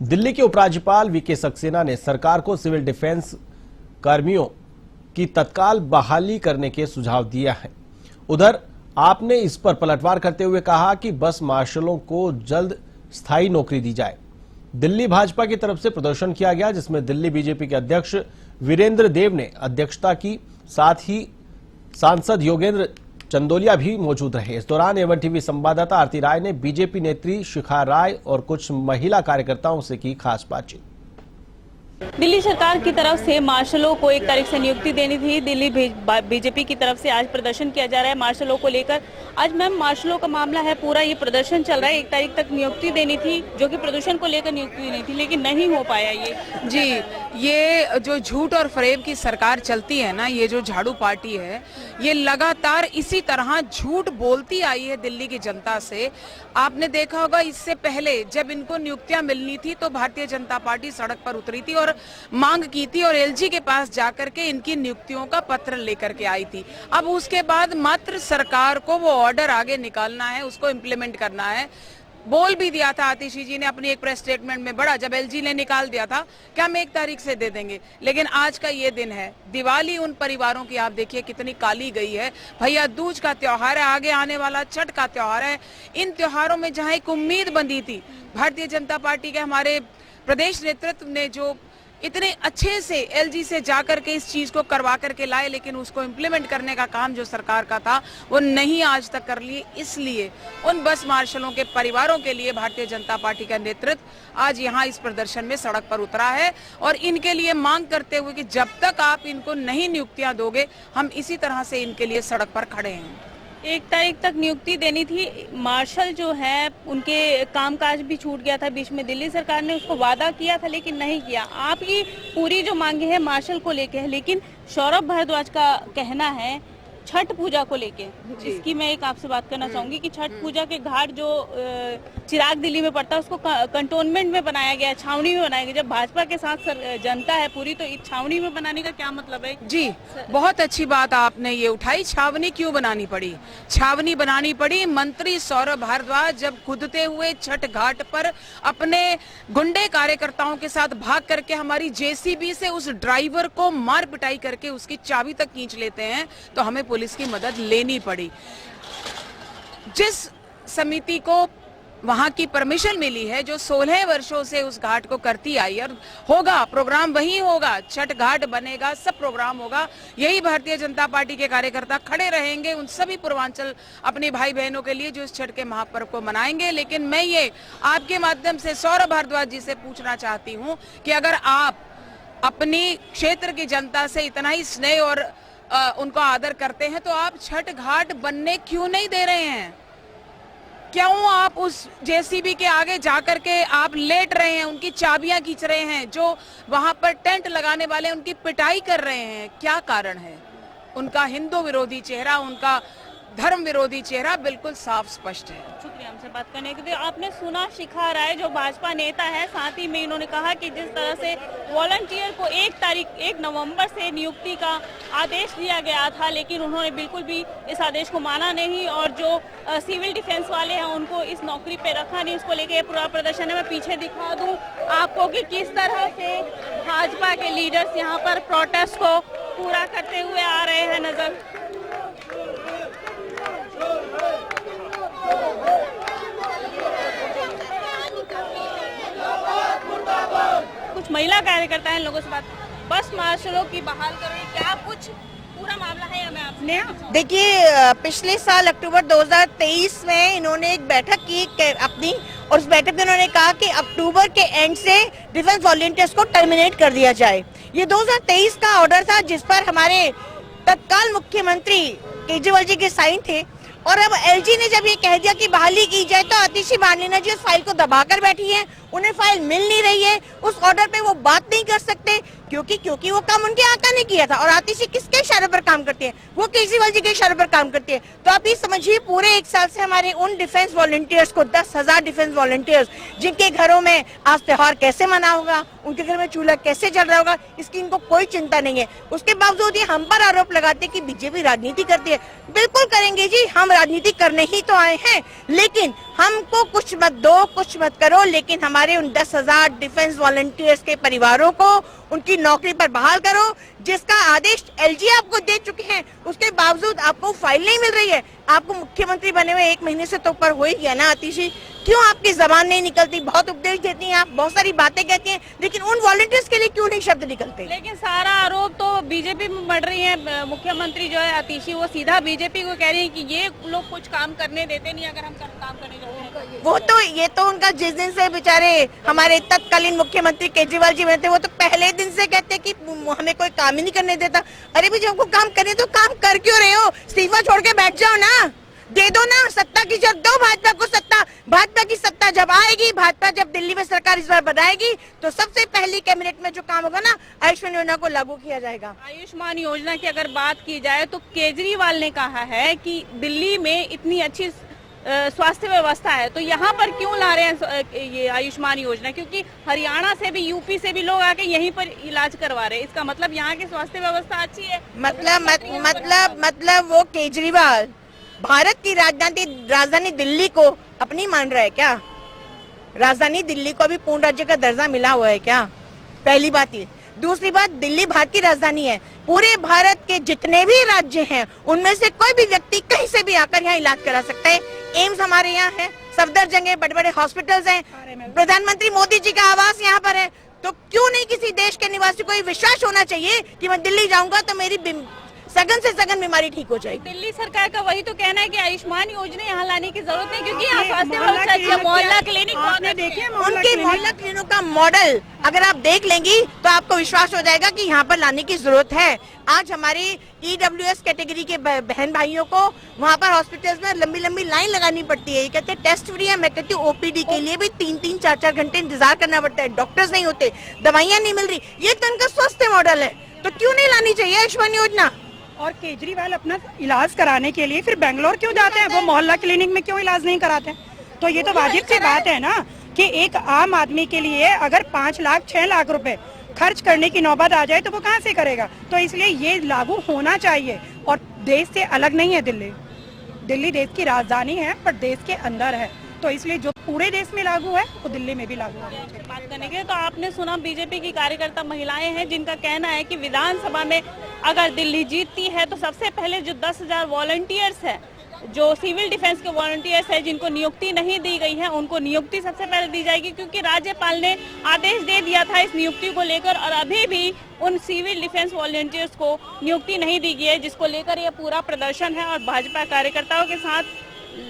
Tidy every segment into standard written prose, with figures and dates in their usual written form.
दिल्ली के उपराज्यपाल वीके सक्सेना ने सरकार को सिविल डिफेंस कर्मियों की तत्काल बहाली करने के सुझाव दिया है। उधर आपने इस पर पलटवार करते हुए कहा कि बस मार्शलों को जल्द स्थायी नौकरी दी जाए। दिल्ली भाजपा की तरफ से प्रदर्शन किया गया, जिसमें दिल्ली बीजेपी के अध्यक्ष वीरेंद्र देव ने अध्यक्षता की, साथ ही सांसद योगेंद्र चंदोलिया भी मौजूद रहे। इस दौरान एवन टीवी संवाददाता आरती राय ने बीजेपी नेत्री शिखा राय और कुछ महिला कार्यकर्ताओं से की खास बातचीत। दिल्ली सरकार की तरफ से मार्शलों को 1 तारीख से नियुक्ति देनी थी। दिल्ली बीजेपी की तरफ से आज प्रदर्शन किया जा रहा है मार्शलों को लेकर। आज मैम मार्शलों का मामला है, पूरा ये प्रदर्शन चल रहा है। 1 तारीख तक नियुक्ति देनी थी, जो कि प्रदूषण को लेकर नियुक्ति देनी थी, लेकिन नहीं हो पाया ये। जी, ये जो झूठ और फरेब की सरकार चलती है ना, ये जो झाड़ू पार्टी है, ये लगातार इसी तरह झूठ बोलती आई है दिल्ली की जनता से। आपने देखा होगा, इससे पहले जब इनको नियुक्तियां मिलनी थी तो भारतीय जनता पार्टी सड़क पर उतरी थी और मांग की थी और एलजी के पास जाकर के इनकी नियुक्तियों का पत्र लेकर के आई थी। अब उसके बाद मात्र सरकार को वो ऑर्डर आगे निकालना है, उसको इम्प्लीमेंट करना है। बोल भी दिया था आतिशी जी ने अपनी एक प्रेस स्टेटमेंट में, बड़ा जब एलजी ने निकाल दिया था कि हम 1 तारीख से दे देंगे, लेकिन आज का ये दिन है। दिवाली उन परिवारों की आप देखिए कितनी काली गई है। भैया दूज का त्योहार है, आगे आने वाला छठ का त्योहार है। इन त्योहारों में जहां एक उम्मीद बंधी थी, भारतीय जनता पार्टी के हमारे प्रदेश नेतृत्व ने जो इतने अच्छे से एलजी से जाकर के इस चीज को करवा करके लाए, लेकिन उसको इम्प्लीमेंट करने का काम जो सरकार का था वो नहीं आज तक कर लिए। इसलिए उन बस मार्शलों के परिवारों के लिए भारतीय जनता पार्टी का नेतृत्व आज यहाँ इस प्रदर्शन में सड़क पर उतरा है और इनके लिए मांग करते हुए कि जब तक आप इनको नहीं नियुक्तियां दोगे, हम इसी तरह से इनके लिए सड़क पर खड़े हैं। 1 तारीख तक नियुक्ति देनी थी। मार्शल जो है उनके कामकाज भी छूट गया था बीच में। दिल्ली सरकार ने उसको वादा किया था लेकिन नहीं किया। आपकी पूरी जो मांगे हैं मार्शल को लेके है, लेकिन सौरभ भारद्वाज का कहना है छठ पूजा को लेके, इसकी मैं एक आपसे बात करना चाहूंगी कि छठ पूजा के घाट जो चिराग दिल्ली में पड़ता है उसको कंटोनमेंट में बनाया गया, छावनी में बनाया गया। जब भाजपा के साथ जनता है पूरी, तो इस छावनी में बनाने का क्या मतलब है? जी, बहुत अच्छी बात आपने ये उठाई। छावनी क्यों बनानी पड़ी? छावनी बनानी पड़ी मंत्री सौरभ भारद्वाज जब कूदते हुए छठ घाट पर अपने गुंडे कार्यकर्ताओं के साथ भाग करके हमारी जेसीबी से उस ड्राइवर को मार पिटाई करके उसकी चाबी तक खींच लेते हैं, तो हमें पुलिस की मदद लेनी पड़ी। जिस समिति को वहां की परमिशन मिली है, जो 16 वर्षों से उस घाट को करती आई, और होगा प्रोग्राम वही होगा, छठ घाट बनेगा, सब प्रोग्राम होगा। यही भारतीय जनता पार्टी के कार्यकर्ता खड़े रहेंगे उन सभी पूर्वांचल अपने भाई बहनों के लिए जो इस छठ के महापर्व को मनाएंगे। लेकिन मैं ये आपके माध्यम से सौरभ भारद्वाज जी से पूछना चाहती हूँ कि अगर आप अपनी क्षेत्र की जनता से इतना ही स्नेह और उनको आदर करते हैं, तो आप छठ घाट बनने क्यों नहीं दे रहे हैं? क्यों आप उस जेसीबी के आगे जाकर के आप लेट रहे हैं, उनकी चाबियां खींच रहे हैं, जो वहां पर टेंट लगाने वाले उनकी पिटाई कर रहे हैं? क्या कारण है? उनका हिंदू विरोधी चेहरा, उनका धर्म विरोधी चेहरा बिल्कुल साफ स्पष्ट है। शुक्रिया हमसे बात करने के लिए। आपने सुना शिखा राय जो भाजपा नेता है, साथ ही में इन्होंने कहा कि जिस तरह से वॉलंटियर को 1 नवंबर से नियुक्ति का आदेश दिया गया था, लेकिन उन्होंने बिल्कुल भी इस आदेश को माना नहीं और जो सिविल डिफेंस वाले हैं उनको इस नौकरी पे रखा नहीं। उसको लेके पूरा प्रदर्शन है। मैं पीछे दिखा दूं आपको कि किस तरह से भाजपा के लीडर्स यहाँ पर प्रोटेस्ट को पूरा करते हुए आ रहे हैं नजर। कुछ महिला कार्यकर्ता हैं, लोगों से बात। बस मार्शलों की बहाल करें, क्या कुछ पूरा मामला है या मैं आपसे? देखिए, पिछले साल अक्टूबर 2023 में इन्होंने एक बैठक की अपनी, और उस बैठक में उन्होंने कहा कि अक्टूबर के एंड से डिफेंस वॉलंटियर्स को टर्मिनेट कर दिया जाए। ये 2023 का ऑर्डर था जिस पर हमारे तत्काल मुख्यमंत्री केजरीवाल जी के साइन थे। और अब एलजी ने जब ये कह दिया कि बहाली की जाए, तो आतिशी बांडलेना जी उस फाइल को दबाकर बैठी है। उन्हें फाइल मिल नहीं रही है, उस ऑर्डर पे वो बात नहीं कर सकते क्योंकि वो काम उनके आका ने किया था। और आतिशी किसके इशारे पर काम करती है? वो केजरीवाल जी के इशारे पर काम करती है। तो आप ये समझिए, पूरे 1 साल से हमारे उन डिफेंस वॉलंटियर्स को, 10,000 डिफेंस वॉलंटियर्स जिनके घरों में आज त्योहार कैसे मना होगा, उनके घर में चूल्हा कैसे जल रहा होगा, इसकी इनको कोई चिंता नहीं है। उसके बावजूद ये हम पर आरोप लगाते कि बीजेपी राजनीति करती है। बिल्कुल करेंगे जी, हम राजनीति करने ही तो आए हैं, लेकिन हमको कुछ मत दो, कुछ मत करो, लेकिन हमारे उन 10,000 डिफेंस वॉलंटियर्स के परिवारों को उनकी नौकरी पर बहाल करो, जिसका आदेश एलजी आपको दे चुके हैं। उसके बावजूद आपको फाइल नहीं मिल रही है। आपको मुख्यमंत्री बने हुए 1 महीने से तो ऊपर हो ही गया ना आतिशी, क्यों आपकी जबान नहीं निकलती? बहुत उपदेश देती हैं आप, बहुत सारी बातें कहती हैं, लेकिन उन वॉलंटियर्स के लिए क्यों नहीं शब्द निकलते? लेकिन सारा आरोप तो बीजेपी में बढ़ रही है। मुख्यमंत्री जो है आतिशी, वो सीधा बीजेपी को कह रही है कि ये लोग कुछ काम करने देते नहीं अगर हम काम करने जाते हैं। वो तो ये तो उनका जिस दिन से बेचारे हमारे तत्कालीन मुख्यमंत्री केजरीवाल जी बने थे, वो तो पहले दिन से कहते कि हमें कोई काम ही नहीं करने देता। अरे भी जब हमको काम करने तो काम कर क्यों रहे हो? इस्तीफा छोड़ के बैठ जाओ ना, दे दो ना, सत्ता की जब दो भाजपा को सत्ता। भाजपा की सत्ता जब आएगी, भाजपा जब दिल्ली में सरकार इस बार बनाएगी, तो सबसे पहली कैबिनेट में जो काम होगा ना, आयुष्मान योजना को लागू किया जाएगा। आयुष्मान योजना की अगर बात की जाए तो केजरीवाल ने कहा है कि दिल्ली में इतनी अच्छी स्वास्थ्य व्यवस्था है, तो यहाँ पर क्यों ला रहे हैं ये आयुष्मान योजना? क्योंकि हरियाणा से भी, यूपी से भी लोग आके यहीं पर इलाज करवा रहे हैं। इसका मतलब यहाँ की स्वास्थ्य व्यवस्था अच्छी है। मतलब वो केजरीवाल भारत की राजधानी दिल्ली को अपनी मान रहा है क्या? राजधानी दिल्ली को भी पूर्ण राज्य का दर्जा मिला हुआ है क्या? पहली बात ये। दूसरी बात, दिल्ली भारत की राजधानी है। पूरे भारत के जितने भी राज्य हैं, उनमें से कोई भी व्यक्ति कहीं से भी आकर यहाँ इलाज करा सकता है। एम्स हमारे यहाँ है, सफदरजंग है, बड़े बड़े हॉस्पिटल्स हैं, प्रधानमंत्री मोदी जी का आवास यहाँ पर है। तो क्यों नहीं किसी देश के निवासी को विश्वास होना चाहिए कि मैं दिल्ली जाऊंगा तो मेरी सघन से सघन बीमारी ठीक हो जाएगी? दिल्ली सरकार का वही तो कहना है कि आयुष्मान योजना यहाँ लाने की जरूरत है, क्योंकि यहाँ स्वास्थ्य व्यवस्था अच्छी है। मोहल्ला क्लिनिक आपने देखे, उनके मोहल्ला क्लिनिकों का मॉडल अगर आप देख लेंगी तो आपको विश्वास हो जाएगा कि यहाँ पर लाने की जरूरत है। आज हमारी EWS कैटेगरी के बहन भाइयों को वहाँ पर हॉस्पिटल्स में लंबी लंबी लाइन लगानी पड़ती है। ये कहते हैं टेस्ट फ्री है, मैं कहती हूँ OPD के लिए भी 3-3, 4-4 घंटे इंतजार करना पड़ता है। डॉक्टर्स नहीं होते, दवाइयाँ नहीं मिल रही। ये तो उनका स्वास्थ्य मॉडल है, तो क्यों नहीं लानी चाहिए आयुष्मान योजना? और केजरीवाल अपना इलाज कराने के लिए फिर बेंगलोर क्यों जाते हैं? वो मोहल्ला क्लिनिक में क्यों इलाज नहीं कराते? तो ये तो वाजिब सी बात है ना कि एक आम आदमी के लिए अगर 5 लाख 6 लाख रुपए खर्च करने की नौबत आ जाए तो वो कहाँ से करेगा? तो इसलिए ये लागू होना चाहिए। और देश से अलग नहीं है दिल्ली, दिल्ली देश की राजधानी है पर देश के अंदर है, तो इसलिए जो पूरे देश में लागू है वो दिल्ली में भी लागू है। बात करने के तो आपने सुना बीजेपी की कार्यकर्ता महिलाएं हैं जिनका कहना है कि विधानसभा में अगर दिल्ली जीतती है तो सबसे पहले जो 10,000 वॉलंटियर्स है, जो सिविल डिफेंस के वॉलंटियर्स है, जिनको नियुक्ति नहीं दी गई है, उनको नियुक्ति सबसे पहले दी जाएगी, क्योंकि राज्यपाल ने आदेश दे दिया था इस नियुक्ति को लेकर और अभी भी उन सिविल डिफेंस वॉलंटियर्स को नियुक्ति नहीं दी गई है, जिसको लेकर यह पूरा प्रदर्शन है। और भाजपा कार्यकर्ताओं के साथ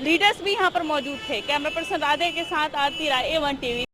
लीडर्स भी यहाँ पर मौजूद थे। कैमरा पर्सन राधे के साथ आरती राय, A1 TV।